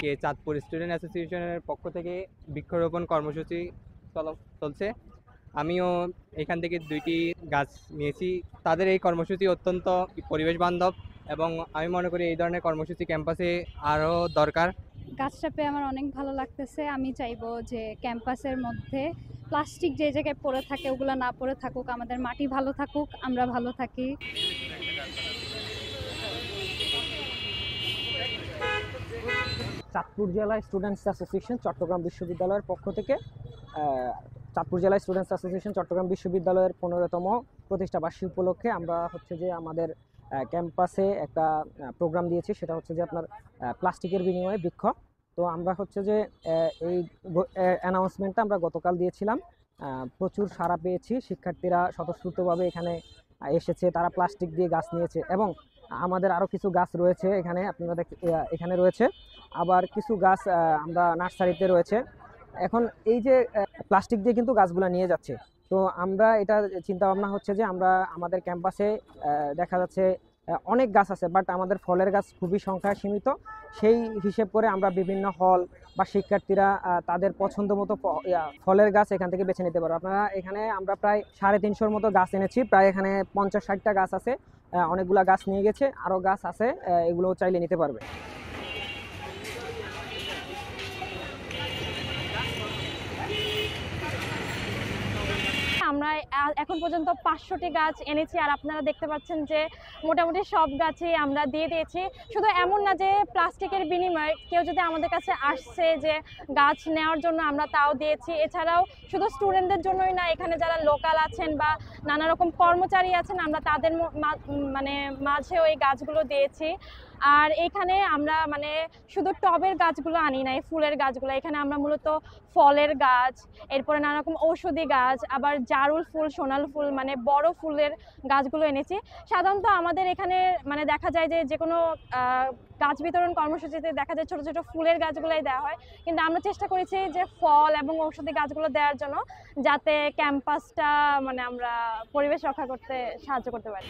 আজকে চাঁদপুর স্টুডেন্ট অ্যাসোসিয়েশনের পক্ষ থেকে বৃক্ষরোপণ কর্মসূচি চলছে। আমিও এখান থেকে 2টি গাছ নিয়েছি। তাদের এই কর্মসূচি অত্যন্ত পরিবেশ বান্ধব এবং আমি মনে করি এই ধরনের কর্মসূচি ক্যাম্পাসে আরও দরকার। গাছটা পেয়ে আমার অনেক ভালো লাগতেছে। আমি চাইবো যে ক্যাম্পাসের মধ্যে প্লাস্টিক যে জায়গায় পড়ে থাকে ওগুলো না পড়ে থাকুক, আমাদের মাটি ভালো থাকুক, আমরা ভালো থাকি। চাঁদপুর জেলা স্টুডেন্টস অ্যাসোসিয়েশন চট্টগ্রাম বিশ্ববিদ্যালয়ের পক্ষ থেকে চাঁদপুর জেলা স্টুডেন্টস অ্যাসোসিয়েশন চট্টগ্রাম বিশ্ববিদ্যালয়ের 15তম প্রতিষ্ঠাবার্ষিকী উপলক্ষে আমরা হচ্ছে যে আমাদের ক্যাম্পাসে একটা প্রোগ্রাম দিয়েছি। সেটা হচ্ছে যে আপনার প্লাস্টিকের বিনিময়ে বৃক্ষ। তো আমরা হচ্ছে যে এই অ্যানাউন্সমেন্টটা আমরা গতকাল দিয়েছিলাম। প্রচুর সাড়া পেয়েছি, শিক্ষার্থীরা স্বতঃস্ফূর্তভাবে এখানে এসেছে, তারা প্লাস্টিক দিয়ে গাছ নিয়েছে এবং আমাদের আরও কিছু গাছ রয়েছে এখানে, আপনারা এখানে রয়েছে আবার কিছু গাছ আমরা নার্সারিতে রয়েছে। এখন এই যে প্লাস্টিক দিয়ে কিন্তু গাছগুলো নিয়ে যাচ্ছে, তো আমরা এটা চিন্তা ভাবনা হচ্ছে যে আমরা আমাদের ক্যাম্পাসে দেখা যাচ্ছে অনেক গাছ আছে, বাট আমাদের ফলের গাছ খুবই সংখ্যা সীমিত। সেই হিসেব করে আমরা বিভিন্ন হল বা শিক্ষার্থীরা তাদের পছন্দ মতো ফলের গাছ এখান থেকে বেছে নিতে পারবো। আপনারা এখানে আমরা প্রায় 350-র মতো গাছ এনেছি, প্রায় এখানে 50-60টা গাছ আছে। অনেকগুলা গাছ নিয়ে গেছে, আরও গাছ আছে, এগুলো চাইলে নিতে পারবে। আমরা এখন পর্যন্ত 500টি গাছ এনেছি, আর আপনারা দেখতে পাচ্ছেন যে মোটামুটি সব গাছই আমরা দিয়ে দিয়েছি। শুধু এমন না যে প্লাস্টিকের বিনিময়ে কেউ যদি আমাদের কাছে আসছে যে গাছ নেওয়ার জন্য, আমরা তাও দিয়েছি। এছাড়াও শুধু স্টুডেন্টদের জন্যই না, এখানে যারা লোকাল আছেন বা নানা রকম কর্মচারী আছেন, আমরা তাদের মাঝেও এই গাছগুলো দিয়েছি। আর এখানে আমরা শুধু টবের গাছগুলো আনি নাই, ফুলের গাছগুলো। এখানে আমরা মূলত ফলের গাছ, এরপরে নানা রকম ঔষধি গাছ, আবার জারুল ফুল, সোনাল ফুল, বড় ফুলের গাছগুলো এনেছি। সাধারণত আমাদের এখানে দেখা যায় যে কোনো গাছ বিতরণ কর্মসূচিতে দেখা যায় ছোট ছোট ফুলের গাছগুলোই দেওয়া হয়, কিন্তু আমরা চেষ্টা করেছি যে ফল এবং ঔষধি গাছগুলো দেওয়ার জন্য, যাতে ক্যাম্পাসটা আমরা পরিবেশ রক্ষা করতে সাহায্য করতে পারি।